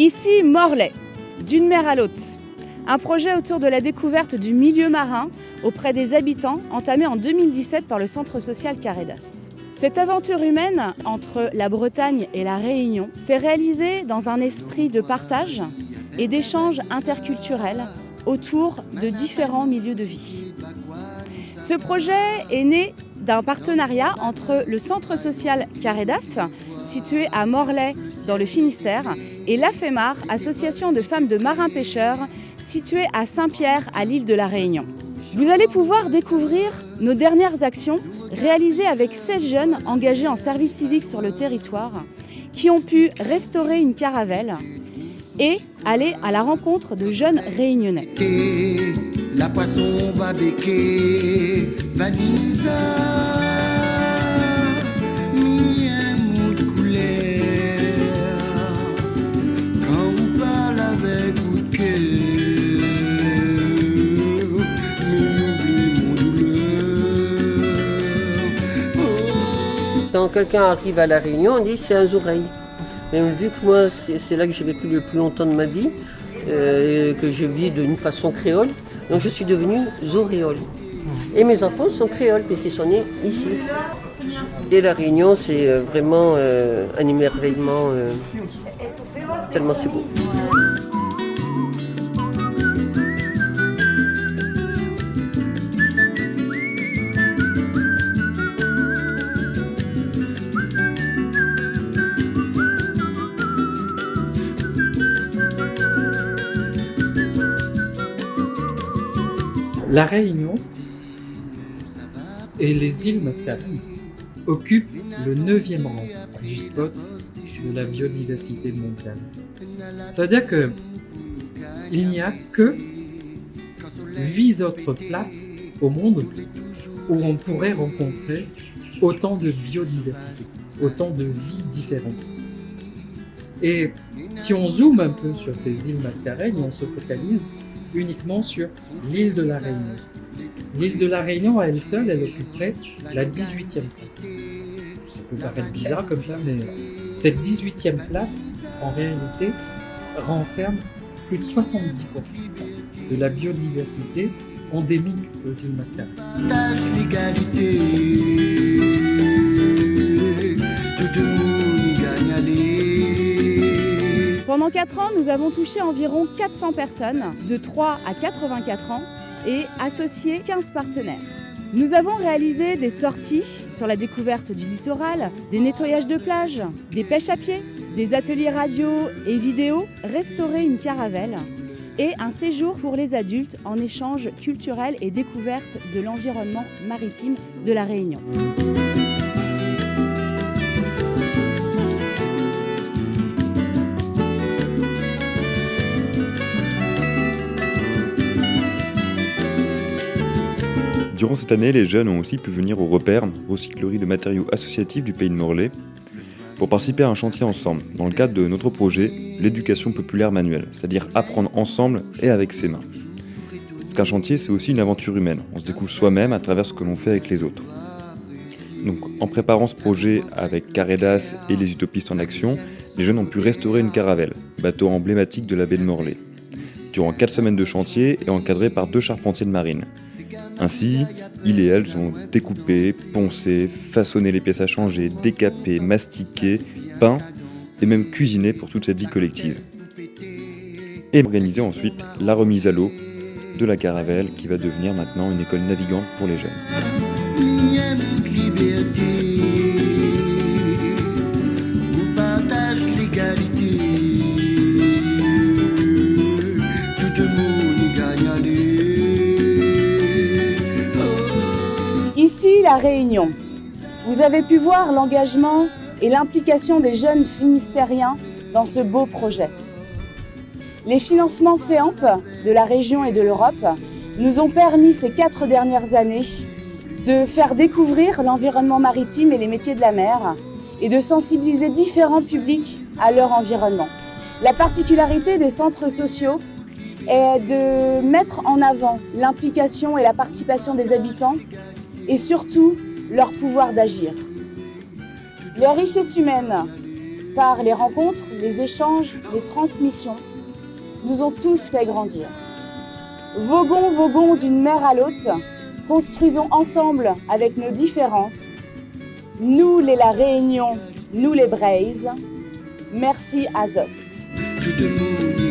Ici, Morlaix, d'une mer à l'autre. Un projet autour de la découverte du milieu marin auprès des habitants, entamé en 2017 par le Centre social Carédas. Cette aventure humaine entre la Bretagne et la Réunion s'est réalisée dans un esprit de partage et d'échange interculturel autour de différents milieux de vie. Ce projet est né d'un partenariat entre le Centre social Carédas, situé à Morlaix dans le Finistère, et l'AFEMAR, association de femmes de marins-pêcheurs, située à Saint-Pierre, à l'île de la Réunion. Vous allez pouvoir découvrir nos dernières actions réalisées avec 16 jeunes engagés en service civique sur le territoire qui ont pu restaurer une caravelle et aller à la rencontre de jeunes réunionnais. La poisson va béquer Vanessa, mi amour de couleur, quand on parle avec vous de cœur, mi oublie mon douleur. Oh. Quand quelqu'un arrive à La Réunion, on dit c'est un oreille. Mais vu que moi, c'est là que j'ai vécu le plus longtemps de ma vie, que je vis d'une façon créole, donc je suis devenue zoréole. Et mes enfants sont créoles puisqu'ils sont nés ici. Et La Réunion, c'est vraiment un émerveillement, tellement c'est beau. La Réunion et les îles Mascarenes occupent le 9e rang du spot de la biodiversité mondiale. Ça veut dire qu'il n'y a que 8 autres places au monde où on pourrait rencontrer autant de biodiversité, autant de vies différentes. Et si on zoome un peu sur ces îles Mascarenes, on se focalise uniquement sur l'île de la Réunion. L'île de la Réunion, à elle seule, elle occuperait la 18e place. Ça peut paraître bizarre comme ça, mais cette 18e place, en réalité, renferme plus de 70% de la biodiversité endémique aux îles Mascarenes. Partage l'égalité, tout le monde gagne à l'île. Pendant 4 ans, nous avons touché environ 400 personnes de 3 à 84 ans et associé 15 partenaires. Nous avons réalisé des sorties sur la découverte du littoral, des nettoyages de plages, des pêches à pied, des ateliers radio et vidéo, restaurer une caravelle et un séjour pour les adultes en échange culturel et découverte de l'environnement maritime de la Réunion. Durant cette année, les jeunes ont aussi pu venir au repère, recyclerie de matériaux associatifs du pays de Morlaix, pour participer à un chantier ensemble, dans le cadre de notre projet, l'éducation populaire manuelle, c'est-à-dire apprendre ensemble et avec ses mains. Parce qu'un chantier, c'est aussi une aventure humaine. On se découvre soi-même à travers ce que l'on fait avec les autres. Donc, en préparant ce projet avec Carédas et les utopistes en action, les jeunes ont pu restaurer une caravelle, bateau emblématique de la baie de Morlaix, durant 4 semaines de chantier et encadré par 2 charpentiers de marine. Ainsi, ils et elles ont découpé, poncé, façonné les pièces à changer, décapé, mastiqué, peint et même cuisiné pour toute cette vie collective. Et organisé ensuite la remise à l'eau de la caravelle qui va devenir maintenant une école navigante pour les jeunes. Ici, la Réunion. Vous avez pu voir l'engagement et l'implication des jeunes finistériens dans ce beau projet. Les financements FEAMP de la région et de l'Europe nous ont permis ces 4 dernières années de faire découvrir l'environnement maritime et les métiers de la mer et de sensibiliser différents publics à leur environnement. La particularité des centres sociaux est de mettre en avant l'implication et la participation des habitants et surtout leur pouvoir d'agir. Les richesses humaines par les rencontres, les échanges, les transmissions, nous ont tous fait grandir. Voguons, voguons d'une mer à l'autre, construisons ensemble avec nos différences. Nous les La Réunion, nous les Braises. Merci Azote. Je te maudis.